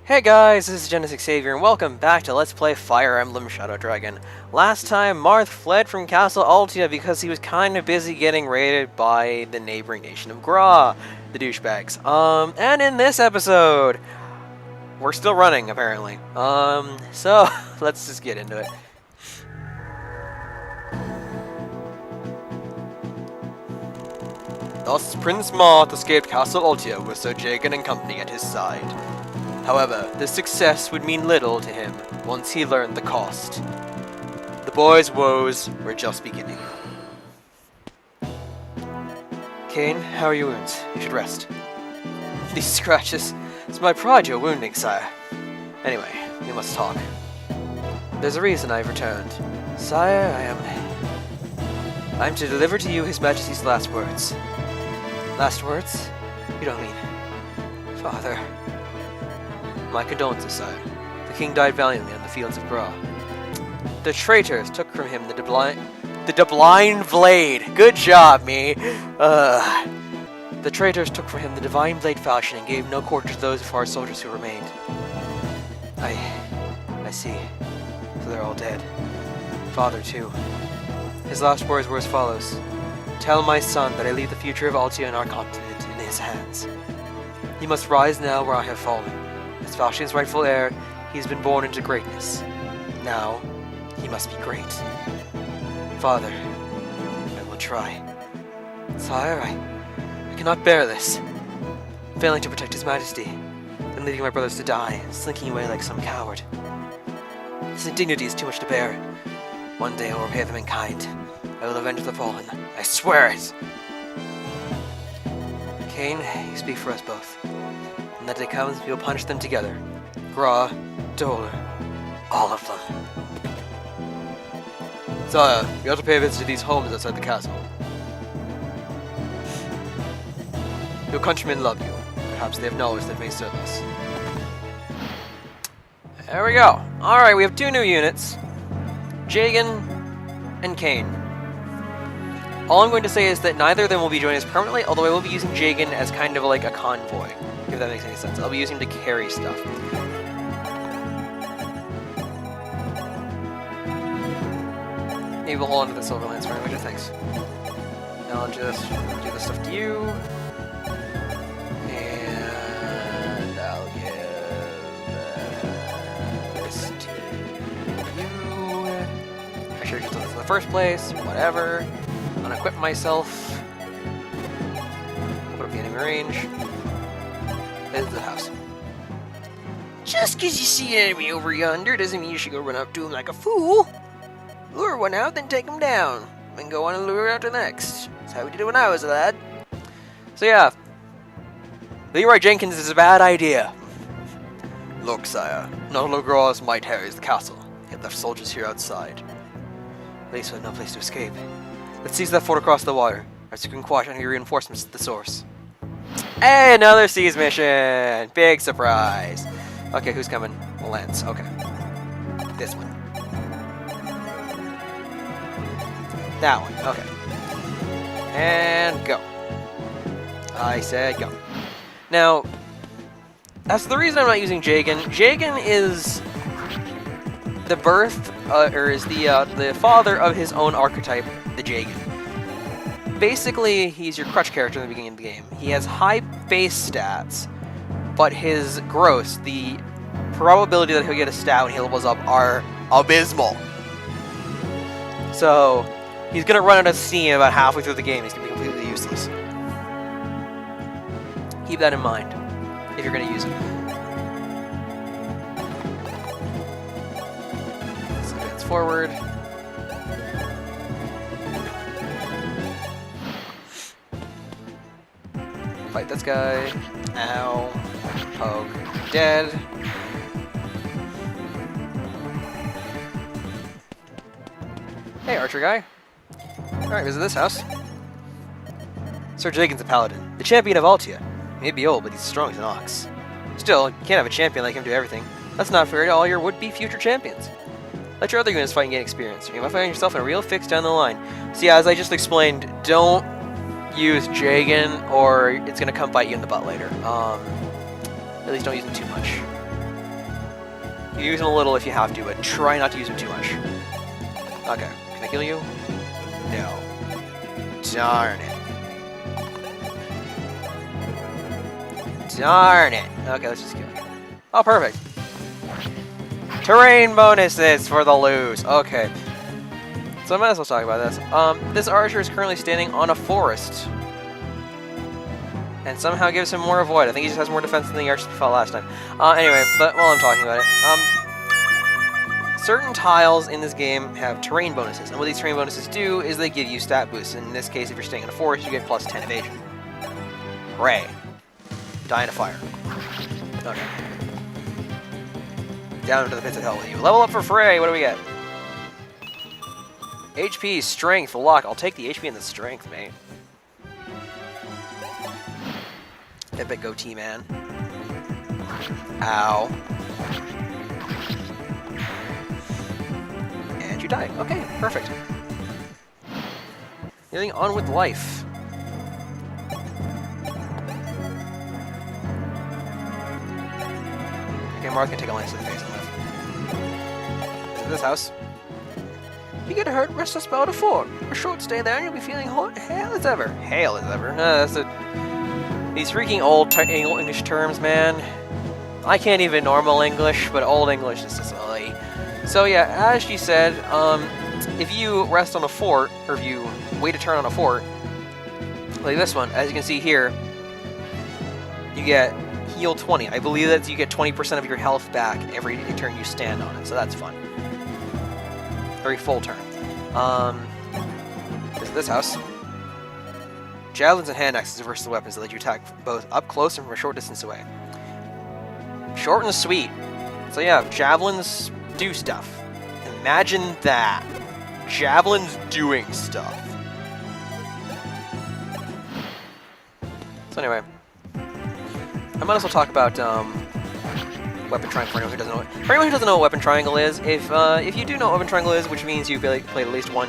Hey guys, this is Genesis Xavier, and welcome back to Let's Play Fire Emblem Shadow Dragon. Last time, Marth fled from Castle Altea because he was kind of busy getting raided by the neighboring nation of Gra, the douchebags. And in this episode, we're still running, apparently. So, let's just get into it. Thus, Prince Marth escaped Castle Altea with Sir Jagan and company at his side. However, this success would mean little to him once he learned the cost. The boy's woes were just beginning. Kain, how are your wounds? You should rest. These scratches. It's my pride you're wounding, sire. Anyway, we must talk. There's a reason I've returned. Sire, I'm to deliver to you His Majesty's last words. Last words? You don't mean... Father... My condolences, sire. The king died valiantly on the fields of Gra. The traitors took from him the Dibline Vlade. Good job, me. The traitors took from him the divine blade falchion and gave no quarter to those of our soldiers who remained. I see. So they're all dead. Father, too. His last words were as follows. Tell my son that I leave the future of Altea and our continent in his hands. He must rise now where I have fallen. As Falchion's rightful heir, he's been born into greatness. Now, he must be great. Father, I will try. Sire, I cannot bear this. Failing to protect His Majesty, and leaving my brothers to die, slinking away like some coward. This indignity is too much to bear. One day I will repay them in kind. I will avenge the fallen. I swear it! Kain, you speak for us both. When that day comes, we will punish them together. Gra, Doler, all of them. Sire, you have to pay a visit to these homes outside the castle. Your countrymen love you. Perhaps they have knowledge that may serve us. There we go. Alright, we have two new units. Jagan and Kain. All I'm going to say is that neither of them will be joining us permanently, although I will be using Jagan as kind of like a convoy. If that makes any sense. I'll be using him to carry stuff. Maybe we'll hold on to the Silver Lance for a minute, thanks. Now I'll just do this stuff to you. And I'll give this to you. I should have just done this in the first place. Whatever. Unequip myself. Put up the enemy range. Is the house. Just because you see an enemy over yonder doesn't mean you should go run up to him like a fool. Lure one out, then take him down. Then go on and lure out the next. That's how we did it when I was a lad. So yeah. Leroy Jenkins is a bad idea. Look, sire. Not all Gra's might harries the castle. He had left soldiers here outside. At least we have no place to escape. Let's seize that fort across the water. As you can quash any reinforcements at the source. Hey, another Seas mission! Big surprise! Okay, who's coming? Lance, okay. This one. That one, okay. And go. I said go. Now, that's the reason I'm not using Jagan. Jagan is the the father of his own archetype, the Jagan. Basically, he's your crutch character in the beginning of the game. He has high base stats, but his gross, the probability that he'll get a stat when he levels up, are abysmal. So, he's going to run out of steam about halfway through the game. He's going to be completely useless. Keep that in mind, if you're going to use him. Let's advance forward. Fight this guy. Ow. Poke. Dead. Hey, archer guy. Alright, visit this house. Sir Jagan's a paladin, the champion of Altea. He may be old, but he's strong as an ox. Still, you can't have a champion like him do everything. That's not fair to all your would-be future champions. Let your other units fight and gain experience. You might find yourself in a real fix down the line. So yeah, as I just explained, don't use Jagan, or it's going to come bite you in the butt later. At least don't use him too much. You use them a little if you have to, but try not to use them too much. Okay, can I kill you? No. Darn it. Darn it. Okay, let's just kill you. Oh, perfect. Terrain bonuses for the lose. Okay. So I might as well talk about this. This archer is currently standing on a forest. And somehow gives him more avoid. I think he just has more defense than the archer felt last time. Anyway, but while I'm talking about it, certain tiles in this game have terrain bonuses. And what these terrain bonuses do is they give you stat boosts. In this case, if you're staying in a forest, you get plus 10 evasion. Hooray. Die in a fire. Okay. Down into the pits of hell with you. Level up for free. What do we get? HP, strength, luck. I'll take the HP and the strength, mate. Epic goatee, man. Ow. And you die. Okay, perfect. Getting on with life. Okay, Marth can take a lance to the face and live. Is it this house? You get hurt, rest a spell to fort. A short stay there and you'll be feeling hot, hale as ever. Hale as ever? That's these freaking old English terms, man. I can't even normal English, but old English is just silly. So yeah, as she said, if you rest on a fort, or if you wait a turn on a fort, like this one, as you can see here, you get heal 20. I believe that you get 20% of your health back every turn you stand on it, so that's fun. Very full turn. This house. Javelins and hand axes are versatile weapons that let you attack both up close and from a short distance away. Short and sweet. So yeah, javelins do stuff. Imagine that. Javelins doing stuff. So anyway, I might as well talk about weapon triangle for anyone who doesn't know it. For anyone who doesn't know what weapon triangle is, if you do know what weapon triangle is, which means you've played at least one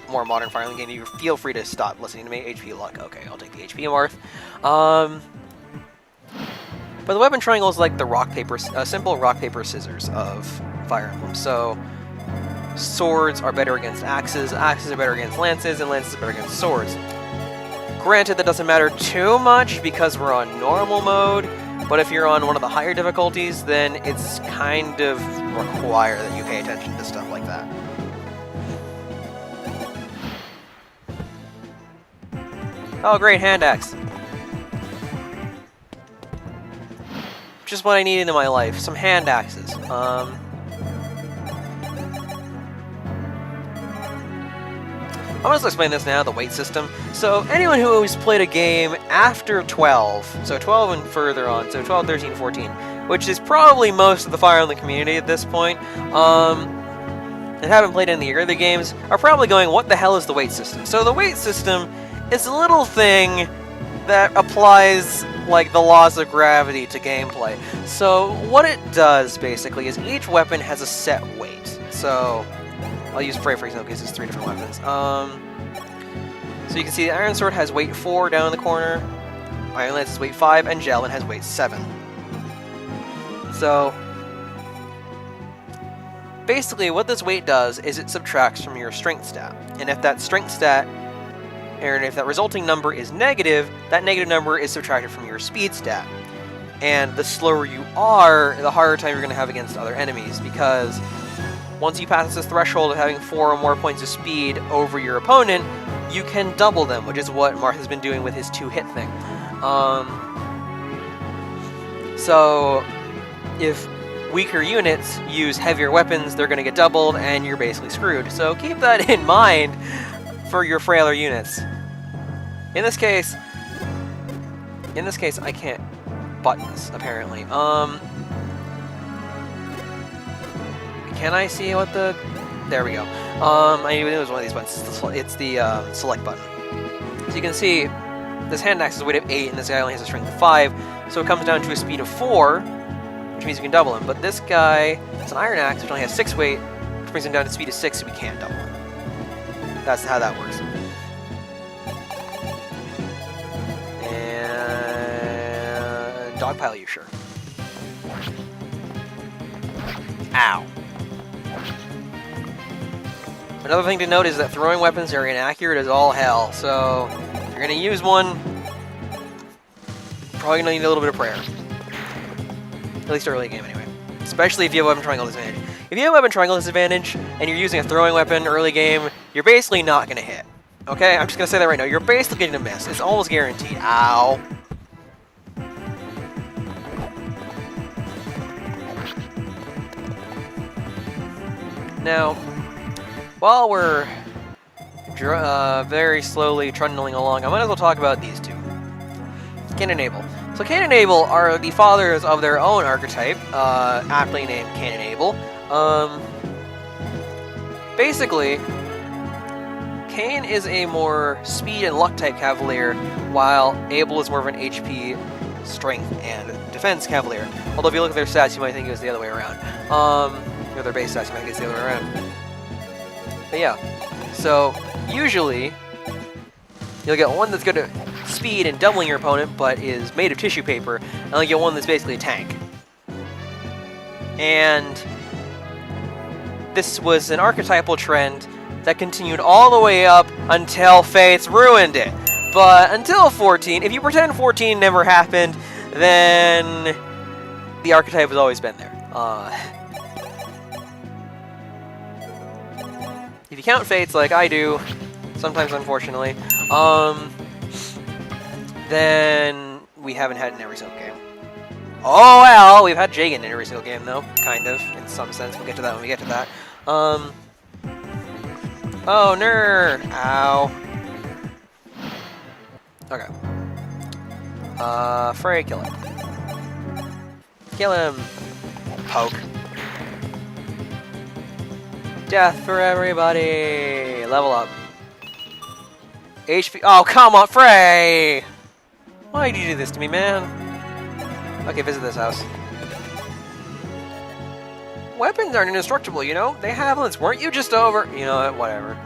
more modern Fire Emblem game, you feel free to stop listening to me. HP luck. Okay, I'll take the HP Marth. But the weapon triangle is like the simple rock paper scissors of Fire Emblem. So swords are better against axes, axes are better against lances, and lances are better against swords. Granted, that doesn't matter too much because we're on normal mode. But if you're on one of the higher difficulties, then it's kind of required that you pay attention to stuff like that. Oh great, hand axe. Just what I needed in my life, some hand axes. I'm going to explain this now, the weight system. So anyone who has played a game after 12, so 12 and further on, so 12, 13, 14, which is probably most of the Fire Emblem community at this point, and haven't played any of the early games, are probably going, what the hell is the weight system? So the weight system is a little thing that applies like the laws of gravity to gameplay. So what it does basically is each weapon has a set weight. So I'll use Frey for example because it's 3 different weapons. So you can see the Iron Sword has weight 4 down in the corner, Iron Lance has weight 5, and Javelin has weight 7. So basically what this weight does is it subtracts from your strength stat. And if that strength stat, and if that resulting number is negative, that negative number is subtracted from your speed stat. And the slower you are, the harder time you're going to have against other enemies, because once you pass this threshold of having 4 or more points of speed over your opponent, you can double them, which is what Marth has been doing with his 2-hit thing. So if weaker units use heavier weapons, they're going to get doubled, and you're basically screwed. So keep that in mind for your frailer units. In this case, I can't button this, apparently. Can I see what the... There we go. I knew it was one of these buttons. It's the select button. So you can see this hand axe is a weight of 8, and this guy only has a strength of 5, so it comes down to a speed of 4, which means you can double him. But this guy, it's an iron axe, which only has 6 weight, which brings him down to speed of 6, so we can't double him. That's how that works. And dogpile you, sure. Ow. Another thing to note is that throwing weapons are inaccurate as all hell, so if you're going to use one, probably going to need a little bit of prayer. At least early game anyway. Especially if you have weapon triangle disadvantage. If you have weapon triangle disadvantage and you're using a throwing weapon early game, you're basically not going to hit. Okay? I'm just going to say that right now. You're basically going to miss. It's almost guaranteed. Ow. Now, while we're very slowly trundling along, I might as well talk about these two. Cain and Abel. So Cain and Abel are the fathers of their own archetype, aptly named Cain and Abel. Basically, Cain is a more speed and luck type cavalier, while Abel is more of an HP, strength, and defense cavalier. Although if you look at their stats, you might think it was the other way around. Or their base stats, you might think it's the other way around. But yeah, so usually you'll get one that's good at speed and doubling your opponent, but is made of tissue paper, and you'll get one that's basically a tank. And this was an archetypal trend that continued all the way up until Fates ruined it. But until 14, if you pretend 14 never happened, then the archetype has always been there. If you count Fates like I do, sometimes unfortunately, then we haven't had it in every single game. Oh well, we've had Jagan in every single game though, kind of, in some sense. We'll get to that when we get to that. Oh, ner! Ow. Okay. Frey, kill him. Kill him! Poke. Death for everybody! Level up. HP. Oh, come on, Frey! Why did you do this to me, man? Okay, visit this house. Weapons aren't indestructible, you know? They have limits. Weren't you just over? You know what? Whatever.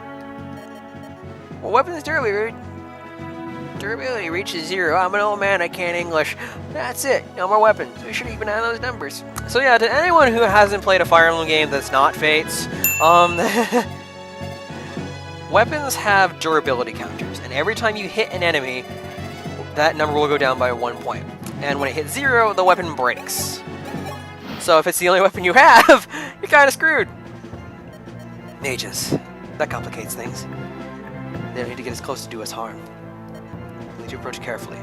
Well, weapons durability reaches 0. I'm an old man, I can't English. That's it. No more weapons. We should even add those numbers. So yeah, to anyone who hasn't played a Fire Emblem game that's not Fates, weapons have durability counters, and every time you hit an enemy, that number will go down by 1 point. And when it hits 0, the weapon breaks. So if it's the only weapon you have, you're kind of screwed. Mages. That complicates things. They don't need to get as close to do us harm. We need to approach carefully.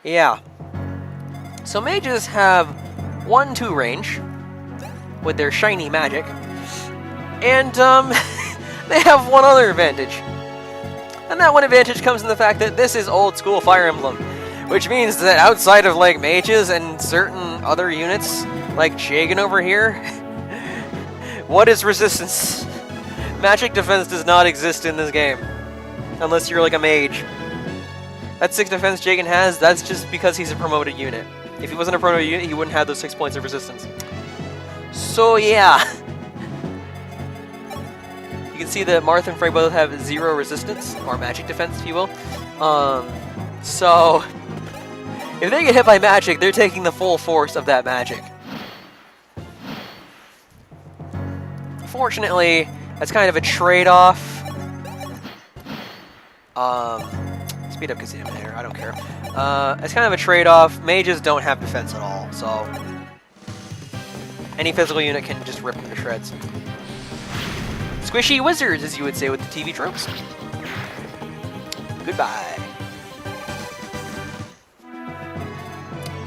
Yeah. So mages have 1-2 range with their shiny magic. And they have one other advantage. And that one advantage comes in the fact that this is old school Fire Emblem. Which means that outside of like mages and certain other units, like Jagan over here, what is resistance? Magic defense does not exist in this game. Unless you're like a mage. That 6 defense Jagan has, that's just because he's a promoted unit. If he wasn't a promoted unit, he wouldn't have those 6 points of resistance. So yeah. You can see that Marth and Frey both have 0 resistance, or magic defense if you will. So if they get hit by magic, they're taking the full force of that magic. Fortunately, that's kind of a trade-off. Speed up Casino here, I don't care. It's kind of a trade-off. Mages don't have defense at all, so any physical unit can just rip them to shreds. Squishy wizards, as you would say with the TV tropes. Goodbye.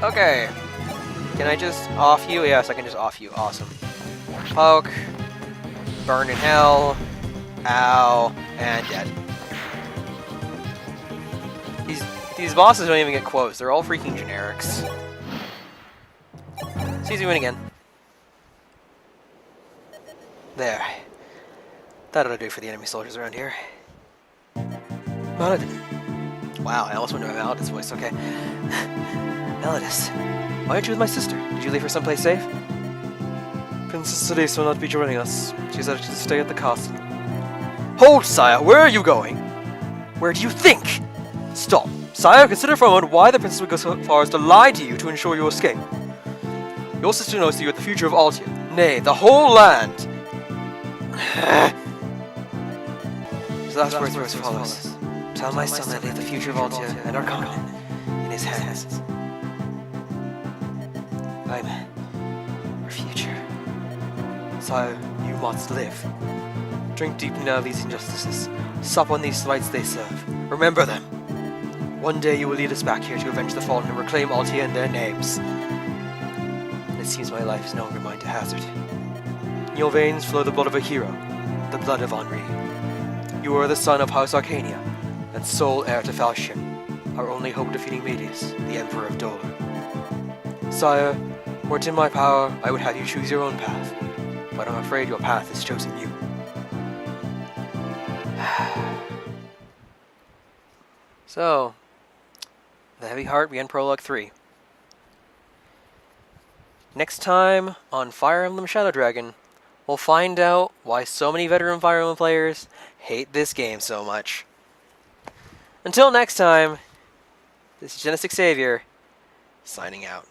Okay. Can I just off you? Yes, I can just off you. Awesome. Poke. Burn in hell. Ow. And dead. These bosses don't even get quotes. They're all freaking generics. It's easy win again. There. That ought to do for the enemy soldiers around here. Melodis. Wow, I almost went to my Melodis voice. Okay. Melodis, why aren't you with my sister? Did you leave her someplace safe? Princess Cerise will not be joining us. She said to stay at the castle. Hold, sire! Where are you going? Where do you think? Stop. Sire, consider for a moment why the princess would go so far as to lie to you to ensure your escape. Your sister knows that you are the future of Altea. nay, the whole land. So that's where it's follows. Tell my son that I leave the future of Altea and our continent in his hands. I'm our future. So you must live. Drink deep now these injustices. Sup on these slights they serve. Remember them. One day you will lead us back here to avenge the fallen and reclaim Altea and their names. And it seems my life is no longer mine to hazard. In your veins flow the blood of a hero, the blood of Henri. You are the son of House Arcania, and sole heir to Falchion, our only hope of defeating Medius, the Emperor of Dolor. Sire, were it in my power, I would have you choose your own path, but I'm afraid your path has chosen you. So, The Heavy Heart, we end Prologue 3. Next time on Fire Emblem Shadow Dragon, we'll find out why so many veteran Fire Emblem players hate this game so much. Until next time, this is Genesis Xavier, signing out.